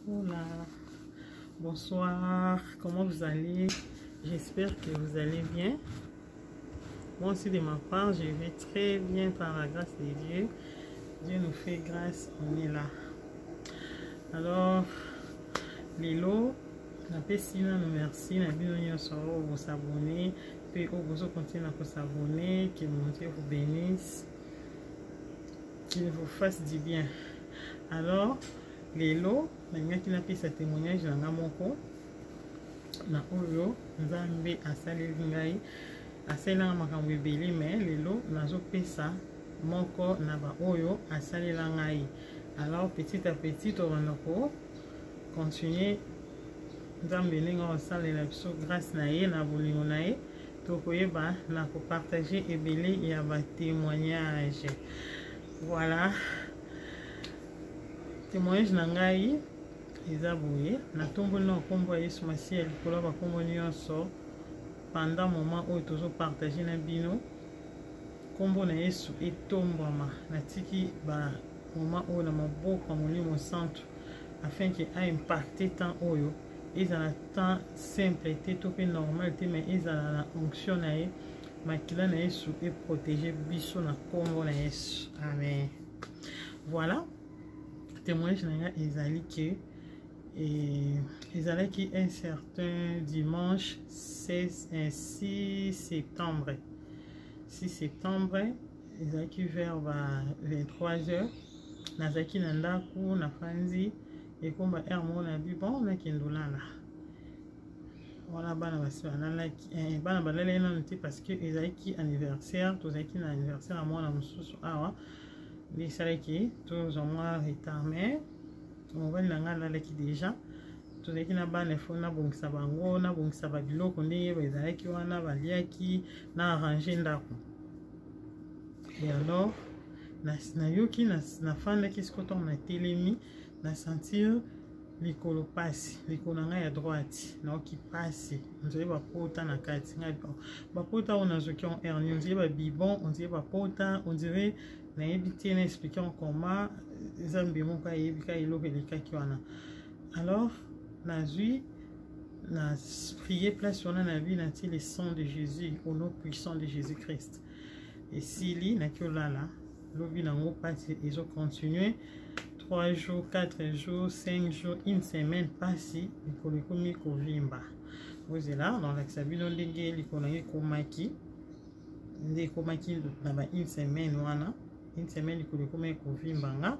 Hola, bonsoir, comment vous allez? J'espère que vous allez bien. Moi aussi de ma part, je vais très bien par la grâce de Dieu. Dieu nous fait grâce, on est là. Alors, Lilo, nous merci, vous s'abonner, puis vous continuez à s'abonner, que mon Dieu vous bénisse, qu'il vous fasse du bien. Alors, Lelo, qui n'a pas sa témoignage dans la moko, na oyo, nzambe asali ngai, asali na makambo ebele, mais lelo nazo pesa moko na ba oyo asali la ngai. Alors petit à petit, on va continuer. Nzambe linga osali la biso grâce na ye na bolingo na ye, to koyeba na ko partager ebele ya ba témoignage. Voilà. Témoignage na ngai eza boye na tombo na kombo ya Yesu Masiya likolo ba kombo nyonso pendant moment oyo tozo partager na bino kombo na Yesu etombama na tiki ba moment oyo na maboko ya Molimo Santo afin que a impacté tant oyo ezala tant simple te to pe normal te mais ezala na onction na ye makila na Yesu et protéger biso na kombo na Yesu. Amen. Voilà. Témoignage na ezali que ezalaki un certain dimanche 6 septembre. 6 septembre, ezalaki vers 23h. Nazaki na ndaku na fanzi ekomba ermo na bibon na kindolala. Voilà bana basi banalaki bana balala na nti parce que ezalaki anniversaire, tozalaki na anniversaire à moi na mususu awa. Les salles qui tous en moi rétamé on va l'anga là qui déjà tous les qui n'a pas les fonds na bon sabango na bon sababilo konde bazala ki wana balia ki na arranger ndako. Et alors na yoki na fanda qui skoto na telemi na sentir likolo passe likolo nga ya droite na ki passe on dirait ba pota na kati nga ba pota on a zoki on hernie on dirait ba bibon on dirait ba pota on dirait na ebité na expliquer comment zambe moko ayebika eloko elekaki wana. Alors nazui na prier place wana na vie na ti le sang de Jésus au nom puissant de Jésus-Christ. Et sili na kiolala lobi nango pasi ezo continuer 3 jours 4 jours 5 jours une semaine pasi likolo komi kovimba. Vous êtes là dans l'axabino ndenge likolo komaki nde komaki na ba une semaine wana. Une semaine likolo komi kovimba nga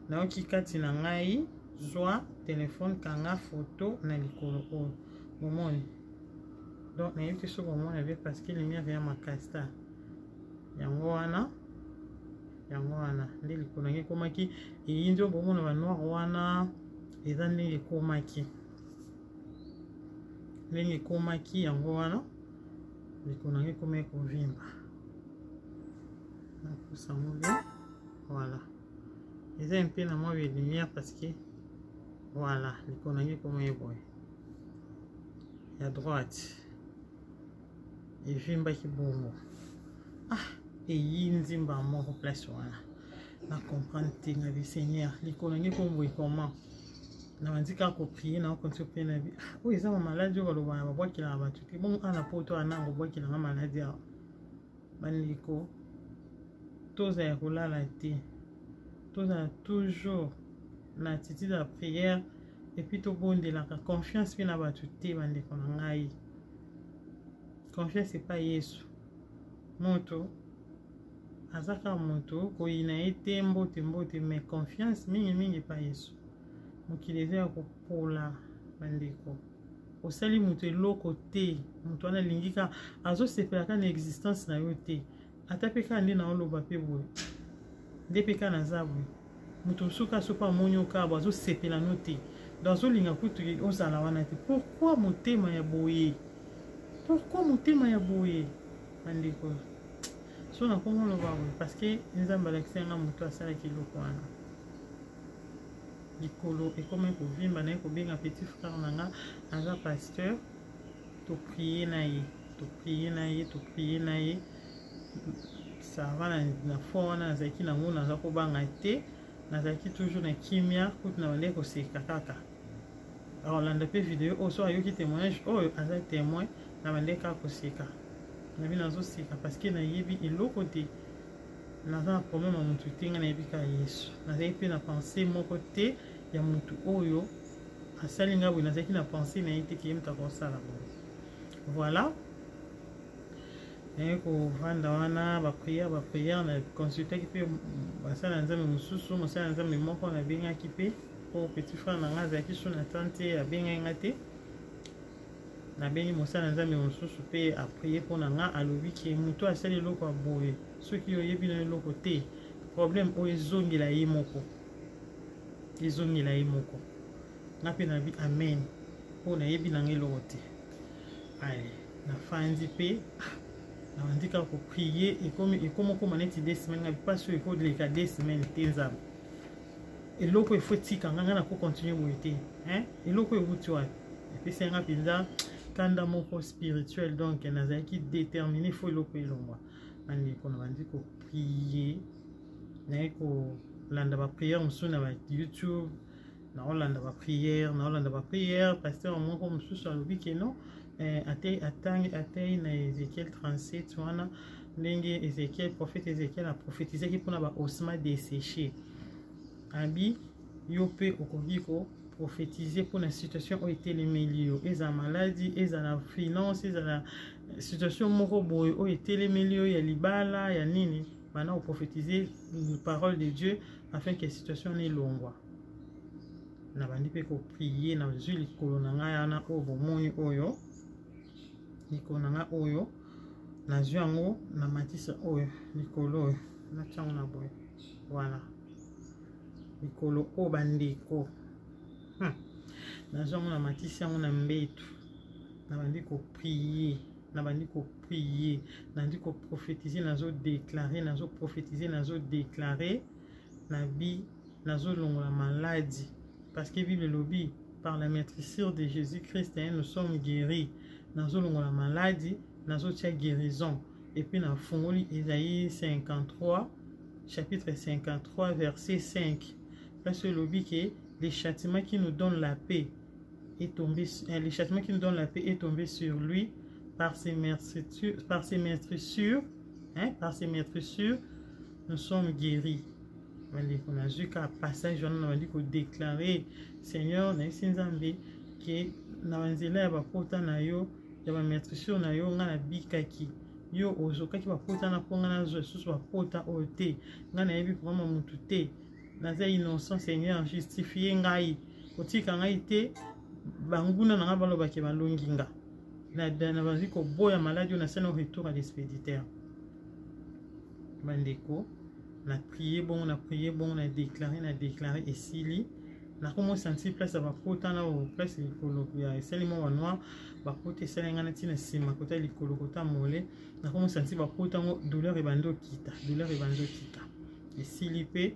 na oki kati na ngai zwa téléphone kanga photo na likolo o momoni. Donc na yoki so komona avec parce que lumière ya makasta yango wana nde likolo ngai komaki eyinzo bomona ba noir wana eza ndenge komaki yango wana likolo ngai komi kovimba. Voilà. Ils ont un peu de lumière parce que voilà, les connais comment ils voient. À droite. Et vimba qui bon. Ah, et yinzimba mon place voilà. Na comprendre tinga du Seigneur. Les connais comment. Na wanzika ko prier na ko tsope na bi. Oh, ils ont maladie ko lo ba ba ki la ba tuti. Bon ana poto ana ko ba ki na maladie. Baniko. Tous à la té, tous à toujours l'attitude de la prière et puis tout bon de la confiance puis n'a pas tout té bande konangai. Confiance c'est pas Yesu. Moto azaka moto ko ina été mbote mais confiance mingi pas Yesu. Mokileze ko pola bande ko. Osali moto loko té, moto na lingika azo sepelaka na existence na yo té. Atapeka ndi na oloba pe boye depeka na zabwe mutu suka sopa monyo ka bazo sepela note dans olinga kutu ozala wana te. Pourquoi motema ya boye bandeko so na komo lo bawe parce que nzamba lakisanga mutu asala kiloko wana likolo ekoma ko vimba na ko benga petit frère nanga aza pasteur to prier na ye ça va na foi na zaki na ngona za ko banga te na zaki toujours na kimia kuti na wale ko seka kaka Rolanda pe vidéo o so ayoki témoignage oyo aza témoin na bandeka koseka na bina zo seka parce que na yebi eloko te naza na problème ya mutu te nga na yebi ka Yesu nazali pe na pensée moko te ya mutu oyo asali nga boye nazalaki na pensée na ye te ke ye mutu akosala boye voilà naye kovanda wana baprière na consultaki mpe basala nzambe mosusu mosala nzambe moko nabengaki mpe po petit frère na nga azalaki so na tante abengai nga te nabengi mosala nzambe mosusu mpe aprie mpo na nga alobi ke moto asali eloko ya boye soki oyebi na eloko te problème oyo ezongela ye moko nga mpe nabi amen mpo nayebi na nga eloko te ale nafandi mpe nabandi kaka koprie ekomokoma neti 2 semaines nga mpasi oyo ekoleka 2 semaines te nzambe eloko efo tika nga nako continue boye te eloko ewuti wapi epesi yanga mpenza kanda moko spirituel donc nazalaki déterminé fo eloko elongwa bandeko na bandi koprie naye kolanda baprière mosusu na bayoutube naolanda baprière pasteur moko mosusu alobi ke non atei na Ézéchiel 37 wana ndenge prophète Ézéchiel aprophétisaki mpona baosma desséché abi yo mpe okoki koprophétiser mpona situation oyo etelemeli yo eza maladie eza na finance eza na situation moko boye oyo etelemeli yo ya libala ya nini bana koprophétiser parole de Dieu afin que situation elongwa na bandi mpe koprie na zwi likolo na ngai wana oyo bomoni oyo likolo na ngai oyo nazwi yango na matisa oyo likolo oyo natiango na boye voilà likolo oyo bandeko nazwi yango na matisi yango na mbetu na bandi koprie nandi koprophétiser nazodéclarer nabi nazolongola maladie parce que Bible lobi par la maîtrise de Jésus-Christ nous sommes guéris nazolongola maladie nazotia guérison et puis na fungoli Isaïe 53 chapitre 53 verset 5 parce que lobi que les châtiments qui nous donnent la paix est tombé sur lui par ses meurtrissures nous sommes guéris. On a vu qu'à passage on a dit qu'on déclarer Seigneur na sinzambe que na wanzela ya bakota na yo ya ba meurtrissure na yo nga na bikaki yo ozokaki bakota na ponga na zo susu bakota ote nga na yebi vraiment mutu te naza innocent Seigneur justifier ngai otika ngai te banguna na nga balobaki balongi nga na bazi ko boya maladie na sena retour à l'expéditeur bandeko na prier bon na déclarer et sili na comment sentir place à bakota na o place likolo ya esalimo wa noir bakota esalenga na tina sima kota likolo kota mole na comment sentir bakota ngo douleur ebando kita et sili pe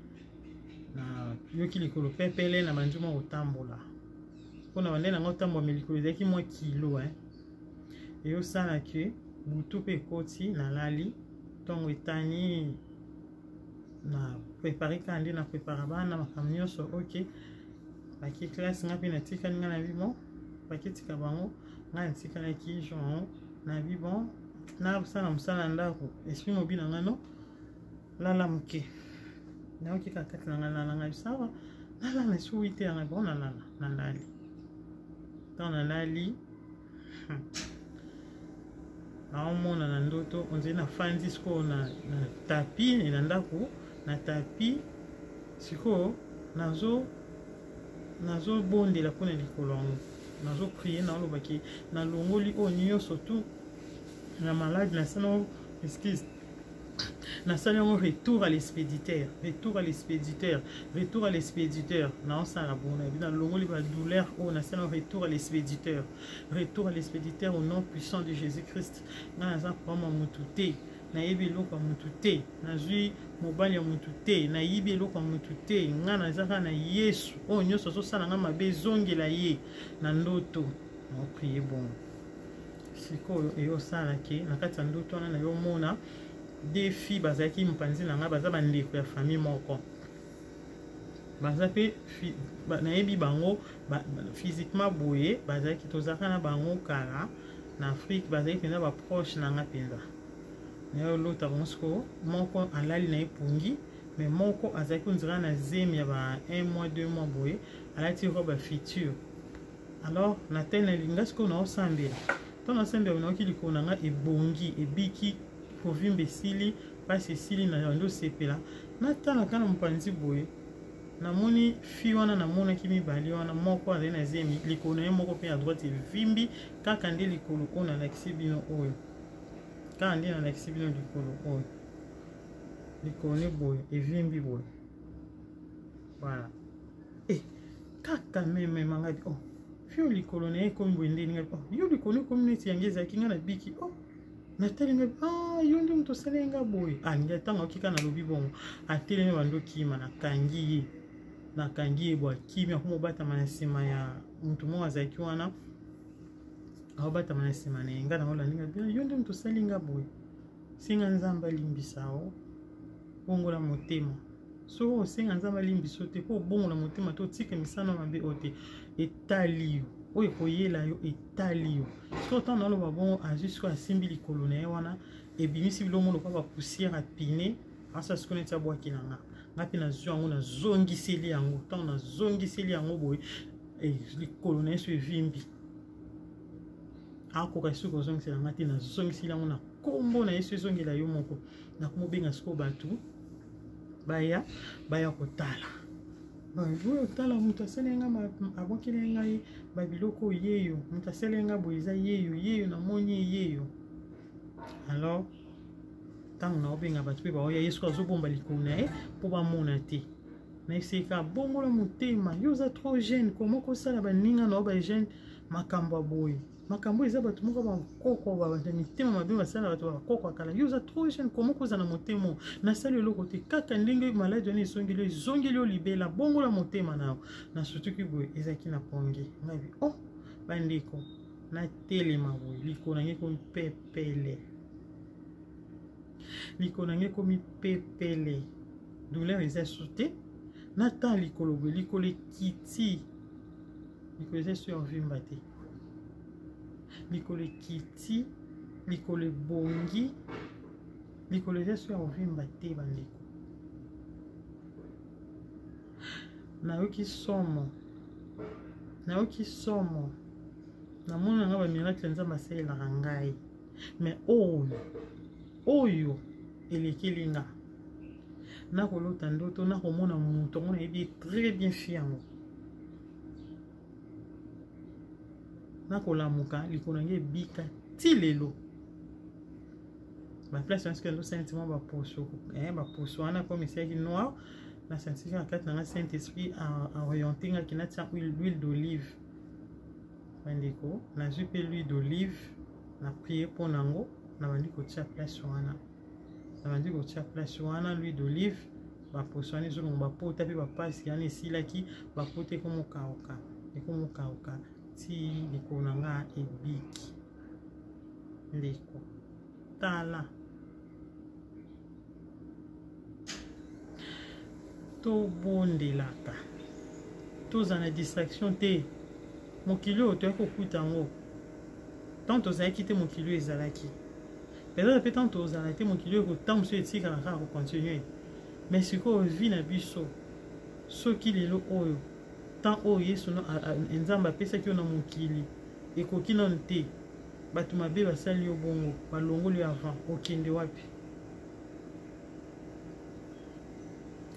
na yoki likolo pepele na banjuma otambola pona bande na ngotambo melikolo zaki mo kilo et au sala que butu pe koti na lali tongo etani na préparer kandi na préparer bana makambo nyonso ok baki classe nga pe na tika nga na bibon baki tika bango nga na tika na ki jon na bibon na sala msala ndako esprit mobile nga no lala mke na ok kakati na nga sawa lala na su 8 heures bon na lali dans la lali naomona na ndoto onze na fandi siko na tapis na ndako na tapis siko nazo bondela pona likolo nazo prier na lobaki na longoli onyo surtout na malade na sana excuse na sala un retour à l'expéditeur na osala bona bina longoli ba douleur o na sala retour à l'expéditeur au nom puissant de Jésus-Christ na za kwa mutu te na yebi loko mutu te na zui mobali ya mutu te na yibi loko mutu te nga na zaka na Yesu o nyoso so sala nga mabe zongela ye na ndoto na prier bon siko eyo sala ke na kati ndoto na yo mona des filles bazaki mpanzi na nga baza bandeko ya famille moko bazape nayebi bango physiquement boye bazaki tozaka na bango kala na Afrique bazaki penza ba proche na nga penza nayo lota bonsko moko alali na epungi mais moko azaki onzira na zemi ya ba 1 mois 2 mois boye alati robe future alors na tena linga sko na osambela to na osambela na okili ko nga ebongi ebiki kovimbe sili pasi sili na ndo sepela na tala kana mpanzi boye namoni fi wana namona kimi bali wana moko azali na zemi likolo ye moko pe à droite evimbi kaka nde likolo ona na kisibino oyo kaka nde na kisibino likolo oyo likolo ne boye evimbi boye voilà kaka meme mangabi fi likolo na ye komi boye nde ninga yo likolo komi neti yange ezalaki nga na biki natelemi yo nde moto osala nga boye ninga ntango okika na lobi bongo atelemi bando kima nakangi ye bo akimi akomobatama na nsima ya moto moko azalaki wana aobatama na nsima na ye nga nango landinga bien yo nde moto osali nga boye senga nzambe alimbisa o bongola motema so osenga nzambe alimbiso te po obongola motema to otika misano mabe o te etali yo oyo koyela yo etali yo so ntango naloba bongo azwi siko asimbi likolo na ye wana ebimisi bilongo lokola bapoussière apine asa siko neti abwaki na nga nga mpe nazwi yango nazongiseli yango ntango nazongiseli yango boye likolo na ye so evimbi akoka soki ozongisela nga te nazongiseli yango na kombo na ye so ezongela yo moko nakomobenga siko bato baya kotala boye otala moto asali nga abwakeli ngai babiloko yeyo moto asali nga boye eza yeyo namoni yeyo alors ntango naobenga bato mpe baoya ye soki azobomba likolo na ye mpo bamona te na esika bongola motema yo oza trop jeune komo kosala baninga na yo bajeune makambo ya boye makambo eza bato moko bakoko babanda mitema mabe basala bato bakoko akala yo oza trop jeune komo kozala motema nasali eloko te kaka ndenge maladi wana ezongeli yo libela bongola motema na yo na sutuki boye ezalaki na pongi ngabi bandeko natelema boye likolo nange komi pepele likolo nange komi pepele douleur eza su te nata likolo boye likolo ekiti likolo eza su ya ovimba te likolo ekiti likolo ebongi likolo eza so ya ovimba te bandeko nayoki somo namoni nanga bamiracle nzambe asalelaka ngai mais oyo elekeli nga nakolota ndoto nakomona moto ngo nayebi très bien fi yango nakolamuka likolo nange ebika ti lelo baplace wana sikoyo sentiment baposo wana comme esiaki noir na scientifique na kati nanga saint esprit aorienté ngaki natia huile d'olive bandeko nazwi mpe l'huile d'olive na prie mpo nango nabandi kotia place wana l'huile d'olive baposo wana ezolongo bapota mpe bapasi yana esilaki bapota ekomokauka ti likolo na nga ebiki ndeko tala tobondelaka toza na distraction te mokili oyo toyaki kokuta yango tant tozalaki te mokili oyo ezalaki peut-être mpe tant tozala te mokili oyo kotambo so etikala kaka kocontinue mais sikoyo vi na biso soki lelo oyo tant oyo yesu nzambe apesaki yo na mokili ekoki nano te bato mabe basali yo bongo balongoli yo avant okende wapi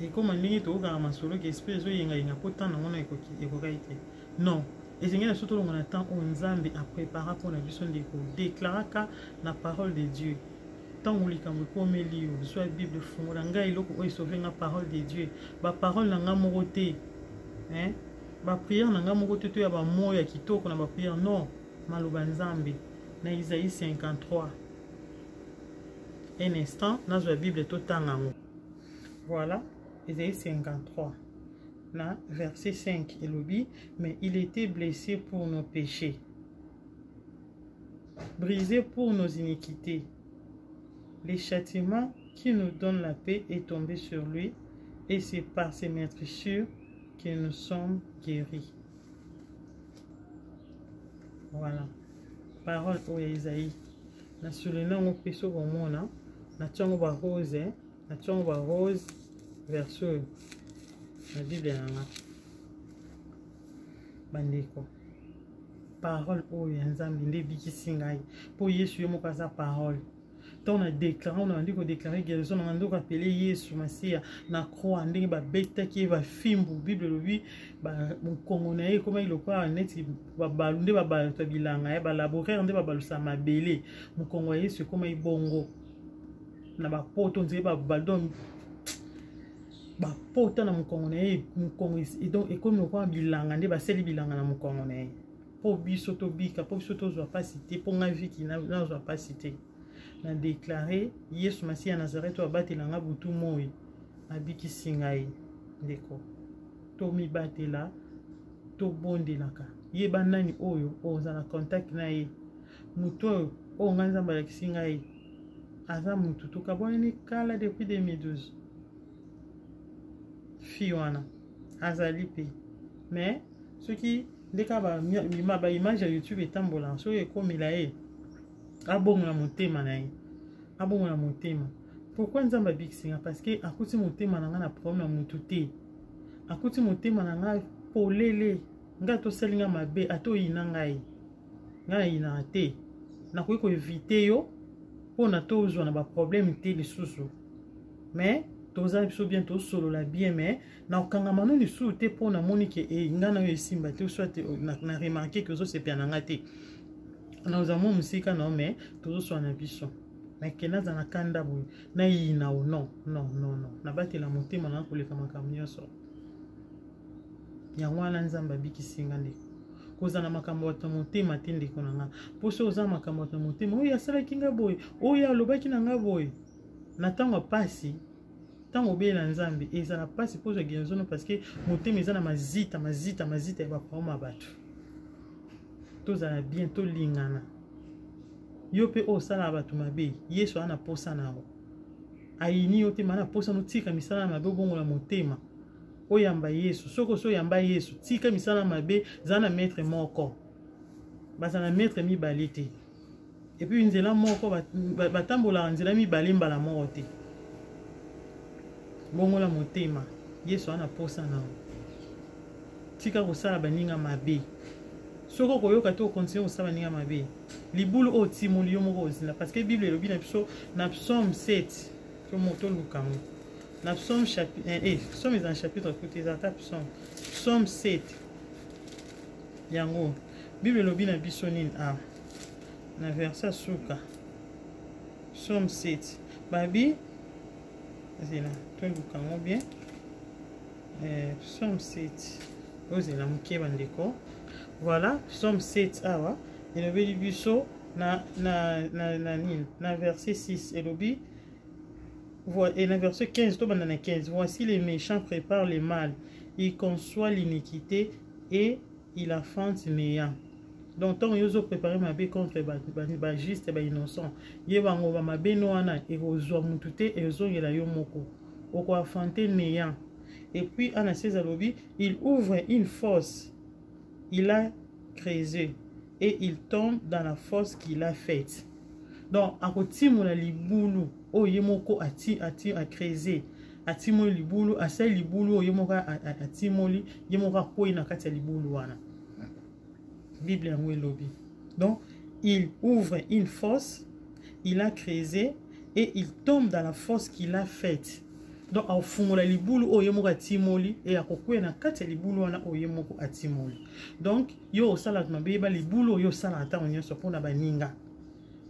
ekoma ndenge tokokaka masolo ke esprit ezoyengayenga mpo ntan nango na ekokaki te non ezenge na so tolongo na temps oyo nzambe aprépara mpo na biso ndeko deklaraka na parole de dieu ntango likambo ekomeli yo zwa bible fungola ngai eloko oyo esauve nga parole de dieu baparole na nga moko te bapriere na nga moko te to ya bamoyo ya kitoko na bapriere non maloba nzambe na Isaïe 53 un instant nazwa bible totanga yango voilà Isaïe 53 na verset 5 elobi mais il était blessé pour nos péchés brisé pour nos iniquités les châtiments qui nous donnent la paix est tombé sur lui et c'est par ses meurtrissures que nous sommes guéris. Voilà. Parole au Isaïe. Na souligné au peso au monde. Na tiongo ba rose. Na tiongo ba rose. Verset. La Bible nanga. Bandeko. Parole au Yanzambi nde bikisi ngai. Po Yesu yemo kaza parole. Tant on a déclaré, on a dit qu'on déclarait guérison, on a dit qu'on appelait Yesu Masia, na croix, on dit que bête qui va film pour Bible lui, mon congolais comment il le croit net, va balunde va balta bilanga, va laborer, on dit va balusa ma belé, mon congolais c'est comment il bongo, na ba poto on dit va baldon, ba poto na mon congolais, mon congolais et donc et comme le croit bilanga, on dit va seli bilanga na mon congolais, pour bisoto bika, pour bisoto je pas citer, pour ma vie qui n'a pas cité. Na déclaré Yesu Masia Nazareth wa batelanga butu moi abiki singai ndeko to mi batela to bondelaka yeba nani oyo ozana contact na ye muto o nganza mbala kisingai aza mutu to kaboni kala depuis 2012 fiwana azali pe mais ce qui ndeka ba image ya YouTube etambola so ekomila e abongo na motema na ye abongo na motema pourquoi nzamba bikisinga parce que akuti motema na nga na problème na mutu te akuti motema na nga polele nga to selinga mabe ato yina ngai nga yina te na ko éviter yo pona to zo na ba problème te lisusu mais toza biso bien to solo la bien mais na okanga manu lisusu te pona moni ke nga na yo simba te soit na remarquer que zo se pia na nga te. Nous avons musika non mais toujours sur un biso mais que na zana kanda boy na yina o non na bati la motema na ko leka makambo nyonso yango wana nzamba bikisinga ndeko koza na makambo ya motema te ndeko na nga poso oza makambo ya motema oyo asala kinga boy oyo alobaki na nga boy na tango pasi tango be na nzambe ezala pasi poso genzono parce que motema eza na mazita ya ba koma bato tozala bientôt lingana yo pe osala bato mabe Yesu ana posa nao ayini yo te mana posa no tika misala mabe bongo la motema oyamba Yesu soko so yamba Yesu tika misala mabe zana maître moko bazana maître mi balite et puis nzela moko batambola nzela mi balemba la moko te bongo la motema Yesu ana posa nao tika kosala baninga mabe soko koyoka to continue osala ninga mabe libulu o timoli yo moko ozila parce que Bible elobi na biso na psaume 7 to moto lukango na psaume chapitre psaume est en chapitre côté za ta psaume 7 yango Bible elobi na biso nini na verset suka psaume 7 babi zela to lukango bien psaume 7 ozela mukeba ndeko. Voilà, psaume 7 awa, et le biso na verset 6 et le verset 15 to banana 15. Voici les méchants préparent le mal, ils conçoivent l'iniquité et ils affrontent néant. Donc tant yozo préparer ma bé contre ba juste et ba innocent. Yebango ba ma bé no ana et ozo mutute et ozo yela yo moko. Oko affronter néant. Et puis ana Césalobi, il ouvre une fosse. Il a creusé et il tombe dans la fosse qu'il a faite. Donc, à côté de la libulu, o yemoko a creusé, a timoli libulu, a sel libulu, o yemoka a timoli, yemoka koi na kati libulu wana. Bible en lobby. Donc, il ouvre une fosse, il a creusé et il tombe dans la fosse qu'il a faite. Donc au fond la libulu oyemoko atimoli et akokuya na kati libulu wana oyemoko atimoli. Donc yo osala mabe ba libulu yo sala ata onyoso pona baninga.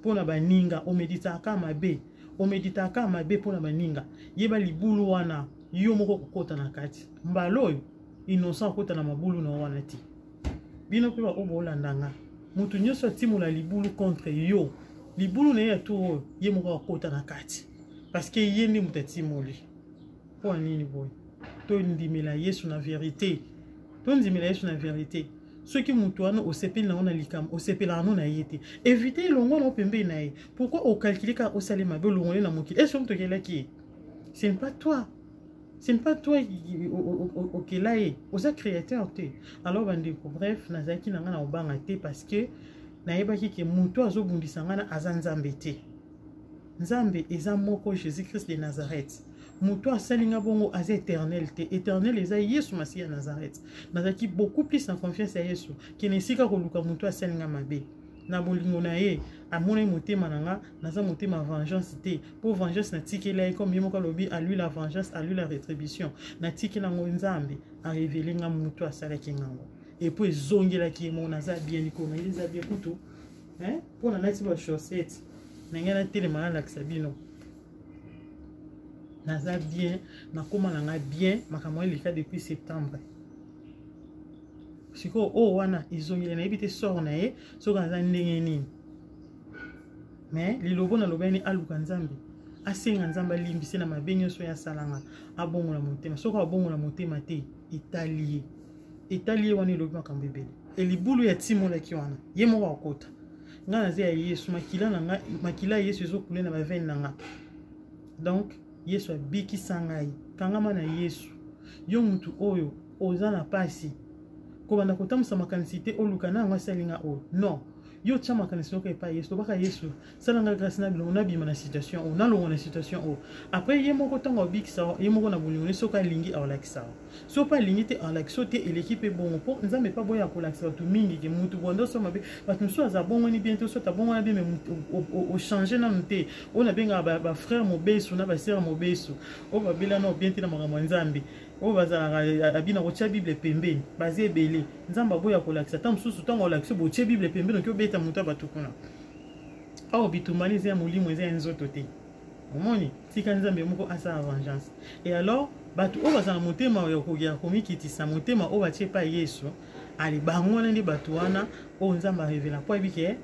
Pona baninga o meditaka mabe. O meditaka mabe pona baninga. Yeba libulu wana yo moko kokota na kati. Mbalo yo innocent kokota na mabulu na wana ti. Bino pe ba obolandanga. Mutu nyoso atimola libulu contre yo. Libulu na ya to ye moko kokota na kati. Parce que yeni mutatimoli. Pour nini boy to ndimela Yesu na vérité to ndimela Yesu na vérité ceux qui mutuana au sepel na ona likam au sepel na na yete éviter longo na pembe na ye pourquoi au calculer ka au salema be longo na mokili est-ce que tu qui ce n'est pas toi Ce n'est pas toi qui là est. Vous êtes créateur. Alors, bref, nazaki nanga na obanga te parce que naebaki ke muto azobundisanga na azanzambe te. Nzambe eza moko Jésus-Christ de Nazareth. Muto asalinga bongo aza éternel te. Éternel eza Yesu Masiya Nazareth. Nazaki beaucoup plus en confiance à Yesu. Ki nesika koluka muto asalinga mabe. Na bolingo na ye amona motema nanga naza motema vengeance te pour vengeance na tikela comme yemo lobi à lui la vengeance à lui la rétribution na tikela ngo nzambe a révéler nga muto asalaki ngango et puis zongela ki mo naza bien liko na eza bien kutu pour na nati ba chaussette na ngana telema na sabino naza bien na koma nanga bien makamwa lika depuis septembre. Siko o wana izongile na ebite sort na ye so kanza ndenge nini mais lilobo na lobeni aluka nzambe asenga nzamba limbisi na mabenyo so ya salanga abongo na motema soko abongo na motema te italie wana lobi makambo ebele elibulu ya timola ki wana ye mo wakota nga na ze ya Yesu makila Yesu ezokule na baveni nanga donc Yesu abiki sangai kangama na Yesu yo mutu oyo oza na pasi kobanda kotamusa makanisi te oluka na ngasalinga o non yo tcha makanisi oka epa Yesu baka Yesu salanga grâce na bilongo na bima na situation o na longo na situation o après ye moko tongo bikisa ye moko na bolingo soka lingi awalakisa so pa lingi te awalakisa te l'équipe bon po nzambe pa boya kolakisa tu mingi ke mutu bondo so mabe batu so za bongo ni bientôt so ta bongo na bien o changer na mte o na benga ba frère mobesu na ba sœur mobesu o ba bela na bientôt na makambo nzambe o bazala abina ko tia Bible pembeni baze ebele nzamba boya kolakisa ta mususu tango kolakisa bo tia Bible pembeni ko beta muta batukuna awo bitumani za molimo za nzoto te omoni tika nzambe moko asa vengeance et alors batu o bazala motema ya komikitisa motema o batie pa Yesu ali bango na ndi batu wana o nzamba revela po ebike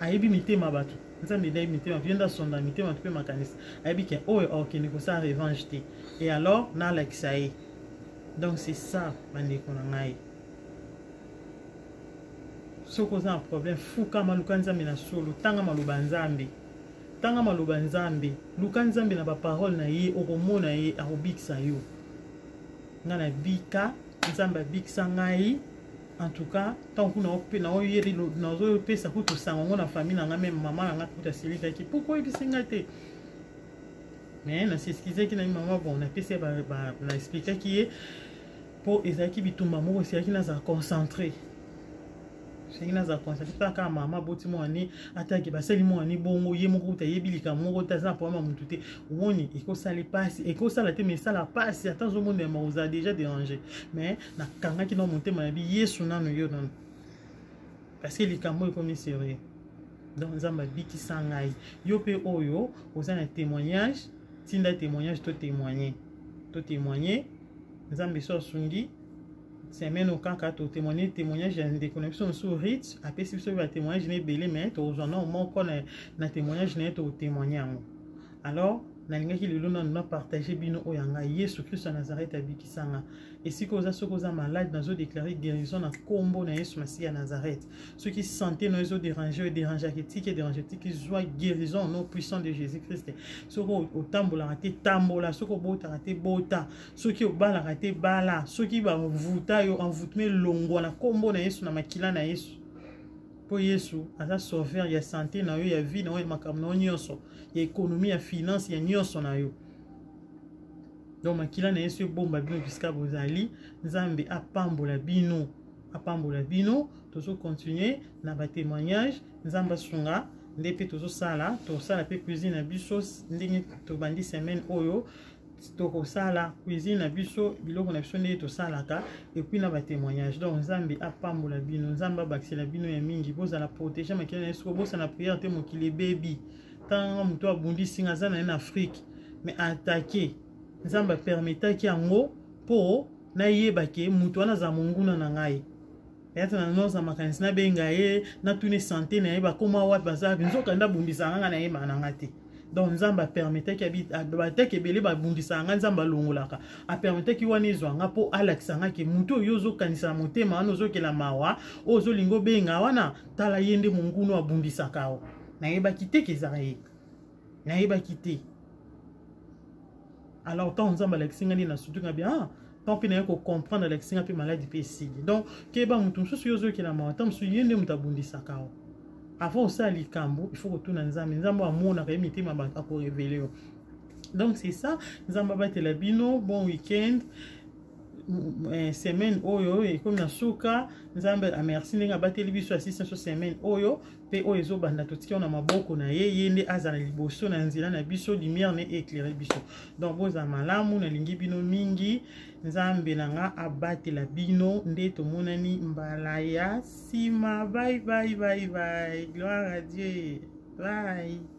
ayebi mitema batu nzambe dai mitema vienda sonda mitema tupe makanisa ayebike oyo okende ko sa revanche te et alors na laksaye. Donc c'est ça, bandeko na ngai. Soko za un problème fou kama lukanzambe na solo, tanga maluba nzambe. Tanga maluba nzambe, lukanzambe na ba parole na ye, okomona ye akobikisa yo. Nga na bika, nzambe bikisa ngai. En tout cas, tant qu'on a opé na oyeri na zo pesa kutu sango na famille na nga même maman na nga kuta selita ki. Pourquoi ibisinga te? Mais na s'excuser ki na maman bon na pesa na expliquer ki est pour ezaki bitumba moko c'est na za concentré. C'est na za concentré pas ka maman boti mo ani ataki ba sali mo ani bongo ye moko ta yebilika moko ta za pour maman mututé. Woni eko sali passe eko sala te mais sala passe attends au monde ma oza déjà dérangé. Mais na kanga ki no monter ma bi Yesu nanu yo non. Parce que likambo eko mi sérieux. Donc nzamba biki sangai. Yo pe oyo oza na témoignage. Tinda témoignage to témoigner. To témoigner. Nzambe so sungi. Semaine au kaka to témoigner témoignage de connexion sur rite. Après si vous avez témoignage ne belé mais to ozana au moins na témoignage ne to témoigner. Alors nalinga ki lelo na partager bino oyanga Yesu Christ na Nazareth abikisanga. Et si koza sokoza malade nazo déclarer guérison na kombo na Yesu Masiya Nazareth. Ceux qui sentaient nos os dérangés qui joie guérison au nom puissant de Jésus Christ. Ceux qui au tambola raté tambola, ceux qui bota raté bota, ceux qui au bala raté bala, ceux qui ba vuta yo envoûtement longo na kombo na Yesu na makila na Yesu. Pour Yesu, asa sauver ya santé na yo ya vie na yo makambo na nyonso, ya économie ya finance ya nyonso na yo. Donc makila na Yesu bomba bino jusqu'à bozali, nzambe apambola bino, tozo continuer na ba témoignage, nzamba sunga ndepe tozo sala pe cuisine na biso ndenge to bandi semaine oyo. Toko sala cuisine na biso biloko na biso ndenge tosalaka et puis na ba témoignage. Donc nzambe apambola bino, nzamba bakisela bino ya mingi boza la protéger makila na Yesu boza na prière te mokili baby tanga muto abundi singa zana en Afrique mais attaquer nzamba permetaki yango po na yebake muto wana za munguna na ngai yata na noza makanisi na benga ye na tune santé na yeba koma wat bazabi nzoka nda bundisa nga na yeba na ngati. Donc nzamba permettait ki abataki ebele babundisa nga nzamba longolaka a permettait ki wana ezwanga po alakisa nga ke muto yozo kanisa motema wana ozokela mawa ozo lingo benga wana tala yende mungunu abundisa kao na yeba kite kezara ye na yeba kite alors tant on zamba l'exinga ni na surtout bien tant que n'ayez comprendre l'exinga puis maladie puis sidi donc keba mutu msusu yozo ki na mawata msusu yende mutabundisa kao avant ça likambo il faut retourner nzambe nzambe amona ka yemite mabaka ko révéler donc c'est ça nzamba batela bino bon week-end semaine oyo et comme na suka nzambe a merci ndenge bateli biso assistance semaine oyo pe oyo ezobanda totiki na maboko na ye yende azana liboso na nzela na biso lumière ne éclairer biso donc boza malamu na lingi bino mingi nzambe nanga abatela bino nde tomonani mbala ya sima bye bye bye bye gloire à Dieu bye.